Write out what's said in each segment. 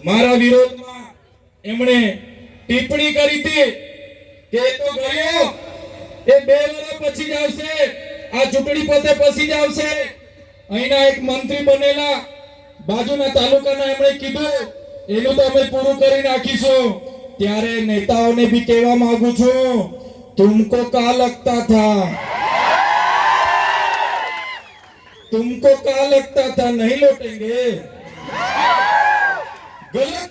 મારા વિરોધમાં એમણે ટિપ્પણી કરી હતી કે એ તો ગયો, એ 2 વર્ષ પછી જ આવશે, આ ચૂંટણી પતે પછી જ આવશે. અહીંના એક મંત્રી બનેલા બાજુના તાલુકાના એમણે કીધું એનું તો અમે પૂરું કરી નાખીશું. ત્યારે નેતાઓને બી કહેવા માંગુ છું, तुमको क्या लगता था, तुमको क्या लगता था नहीं लौटेंगे? गलत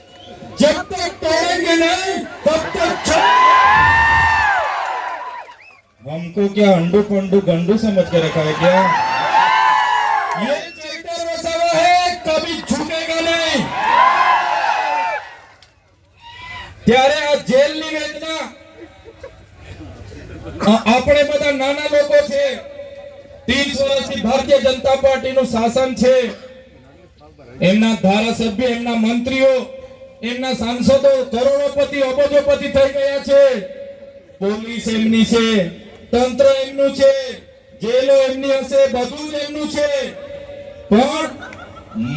जब तक तोड़ेंगे नहीं तब तक हमको क्या अंडू पंडू गंडू समझ के रखा है क्या? ये चैतर वसावा है, कभी झुकेगा नहीं. ત્યારે આ જેલની વેદના આપણે બધા નાના લોકો છે. 30 વર્ષથી ભારતીય જનતા પાર્ટીનું શાસન છે. એમના ધારાસભ્ય, એમના મંત્રીઓ, એમના સાંસદો કરોડોપતિ અબજોપતિ થઈ ગયા છે. પોલીસ એમની છે, તંત્ર એમનું છે, જેલો એમની હશે, બધું જ એમનું છે. પણ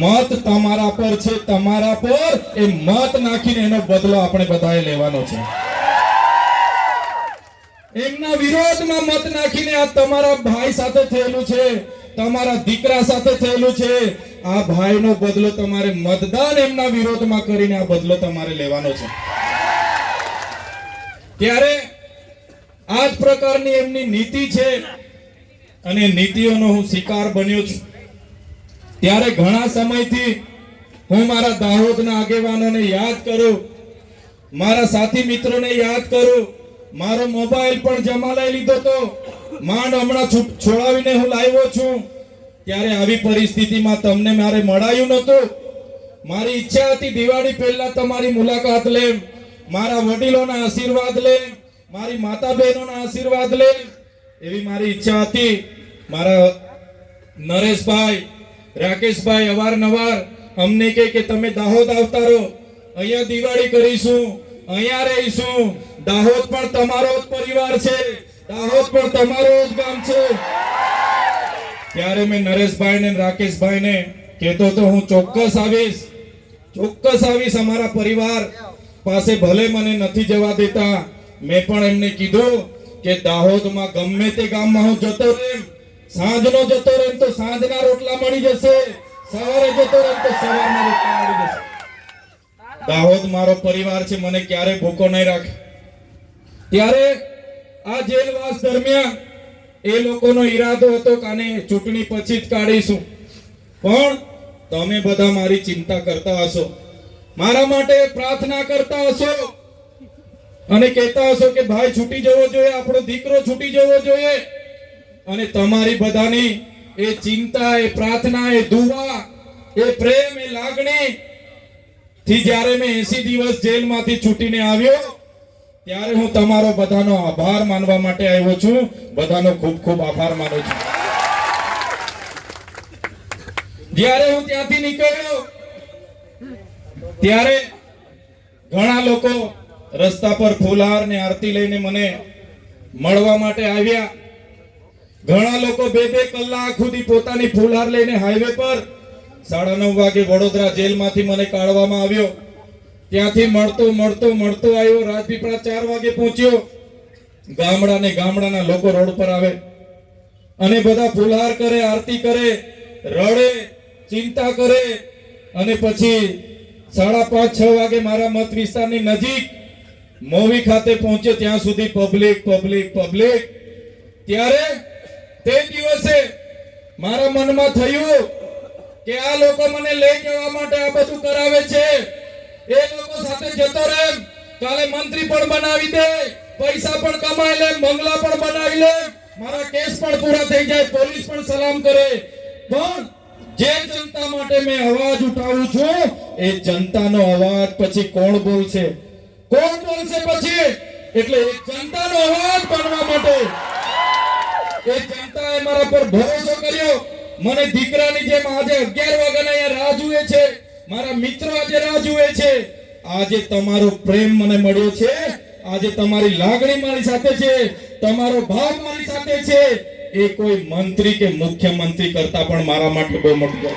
મત તમારા પર છે, તમારા પર એ મત નાખીને એનો બદલો આપણે બધાએ લેવાનો છે. એમના વિરોધમાં મત નાખીને આ તમારા ભાઈ સાથે થયેલું છે, તમારા દીકરા સાથે થયેલું છે. આ ભાઈનો બદલો તમારે મતદાન એમના વિરોધમાં કરીને આ બદલો તમારે લેવાનો છે. ત્યારે આ જ પ્રકારની એમની નીતિ છે અને નીતિઓનો હું શિકાર બન્યો છું. ત્યારે ઘણા સમયથી હું મારા દાહોદના આગેવાનોને યાદ કરું, મારા સાથી મિત્રોને યાદ કરું. મારો મોબાઈલ પણ જમાલાઈ લીધો તો માંડ હમણાં છોડાવીને હું લાવ્યો છું. ત્યારે આવી પરિસ્થિતિમાં તમને મારે મળાયું નતું. મારી ઈચ્છા હતી દિવાળી પહેલા તમારી મુલાકાત લે, મારા વડીલોના આશીર્વાદ લે, મારી માતા બહેનોના આશીર્વાદ લે, એવી મારી ઈચ્છા હતી. મારા નરેશભાઈ, રાકેશભાઈ અવારનવાર અમને કહે કે તમે દાહોદ આવતા રહો, અહીંયા દિવાળી કરીશું, અહીંયા રહીશું. દાહોદ પણ તમારો જ પરિવાર છે, દાહોદ પણ તમારો જ ગામ છે. ત્યારે મેં નરેશભાઈને, રાકેશભાઈને કહેતો તો હું ચોક્કસ આવીશ, ચોક્કસ આવીશ. અમારા પરિવાર પાસે ભલે મને નથી જવા દેતા, મેં પણ એમને કીધું કે દાહોદમાં ગમે તે ગામમાં હું જતો રહેમ, સાંજનો જતો રહેમ તો સાંજના રોટલા મળી જશે, સવારે જતો રહેમ તો સવારના રોટલા મળી જશે. દાહોદ મારો પરિવાર છે, મને ક્યારે ભૂખો નહીં રાખે. ત્યારે આ જેલવાસ દરમિયાન એ લોકોનો ઈરાદો હતો કે આને ચૂંટણી પછી જ કાઢીશું. પણ તમે બધા મારી ચિંતા કરતા હશો, મારા માટે પ્રાર્થના કરતા હશો અને કહેતા હશો કે ભાઈ છૂટી જવો જોઈએ, આપણો દીકરો છૂટી જવો જોઈએ. અને તમારી બધાની એ ચિંતા, એ પ્રાર્થના, એ દુઆ, એ પ્રેમ, એ લાગણી થી જ્યારે મેં 80 દિવસ જેલમાંથી છૂટીને આવ્યો ત્યારે હું તમારો બધાનો આભાર માનવા માટે આવ્યો છું. બધાનો ખૂબ ખૂબ આભાર માનું છું. જ્યારે હું ત્યાંથી નીકળ્યો ત્યારે ઘણા લોકો રસ્તા પર ફૂલહાર ને આરતી લઈને મને મળવા માટે આવ્યા. ઘણા લોકો 2-2 કલાક સુધી પોતાની ફૂલહાર લઈને હાઈવે પર 9:30 વાગે વડોદરા જેલમાંથી મને કાઢવામાં આવ્યો. ત્યાંથી મળતો આવ્યો, રાજપીપળા 4 વાગે પહોંચ્યો. ગામડાના લોકો રોડ પર આવે અને બધા ફૂલહાર કરે, આરતી કરે, રડે, ચિંતા કરે. અને પછી 5:30-6 વાગે મારા મત વિસ્તારની નજીક મોવી ખાતે પહોંચ્યો. ત્યાં સુધી પબ્લિક. ત્યારે તે દિવસે મારા મનમાં થયું કે આ લોકો મને લઈ જવા માટે આ બધું કરાવે છે. એ લોકો સાથે જતો રહે, કાલે મંત્રી પણ બનાવી દે, પૈસા પણ કમાઈ લે, બંગલા પણ બનાવી લે, મારા કેસ પણ પૂરા થઈ જાય, પોલીસ પણ સલામ કરે. પણ જે જનતા માટે મેં અવાજ ઉઠાવું છું એ જનતાનો અવાજ પછી કોણ બોલશે પછી? એટલે એ જનતાનો અવાજ બનવા માટે એ જનતાએ મારા પર ભરોસો કર્યો. મને દીકરાની જેમ આજે 11 વાગ્યાના અહીંયા રાહ જુએ છે, મારા મિત્રો આજે રાહ જુએ છે. આજે તમારો પ્રેમ મને મળ્યો છે, આજે તમારી લાગણી મારી સાથે છે, તમારો ભાવ મારી સાથે છે. એ કોઈ મંત્રી કે મુખ્યમંત્રી કરતા પણ મારા માટે બહુ મોટો છે.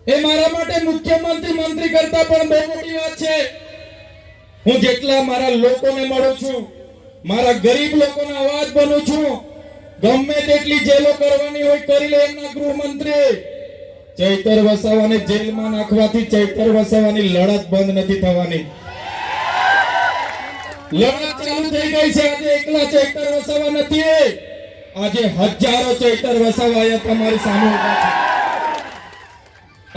એ મારા માટે મુખ્યમંત્રી મંત્રી કરતા પણ બહુ મોટી વાત છે. હું જેટલા મારા લોકોને મળું છું, મારા ગરીબ લોકોનો અવાજ બનું છું. ગમે તેટલી જેલો કરવાની હોય કરી લે એમના ગૃહમંત્રી. ચૈતર વસાવાને જેલમાં નાખવાથી ચૈતર વસાવાની લડત બંધ નથી થવાની. લડત ચાલુ થઈ ગઈ છે. આજે એકલા ચૈતર વસાવા નથી, આજે હજારો ચૈતર વસાવા અહીંયા તમારી સામે ઉભા છે.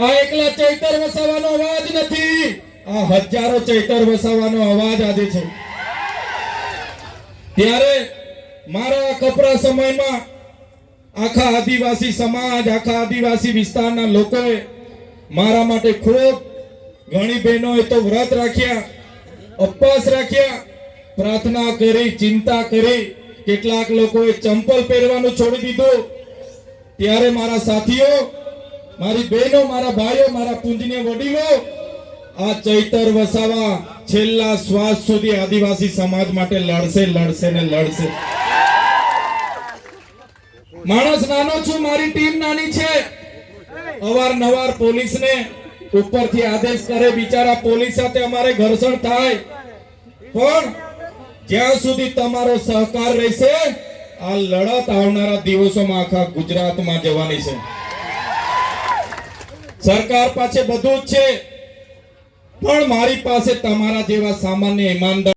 આ એકલા ચૈતર વસાવાનો અવાજ નથી, આ હજારો ચૈતર વસાવાનો અવાજ આજે છે. ત્યારે મારા કપરા સમયમાં આખા આદિવાસી સમાજ, આખા આદિવાસી વિસ્તારના લોકોએ મારા માટે ખૂબ ઘણી બહેનોએ તો વ્રત રાખ્યા, ઉપવાસ રાખ્યા, પ્રાર્થના કરી, ચિંતા કરી. કેટલાક લોકોએ ચંપલ પહેરવાનું છોડી દીધું. ત્યારે મારા સાથીઓ, મારી બહેનો, મારા ભાઈઓ, મારા પૂજનીય વડીલો, આ ચૈતર વસાવા છેલ્લા શ્વાસ સુધી આદિવાસી સમાજ માટે લડશે, લડશે ને લડશે. માણસ નાનો છું, મારી ટીમ નાની છે. અવારનવાર પોલીસને ઉપરથી આદેશ કરે, બિચારા પોલીસ સાથે અમારે ઘર્ષણ થાય, પણ જ્યાં સુધી તમારો સહકાર રહેશે આ લડત આવનારા દિવસોમાં આખા ગુજરાતમાં જવાની છે. સરકાર પાસે બધું જ છે, પણ મારી પાસે તમારા જેવા સામાન્ય ઈમાનદાર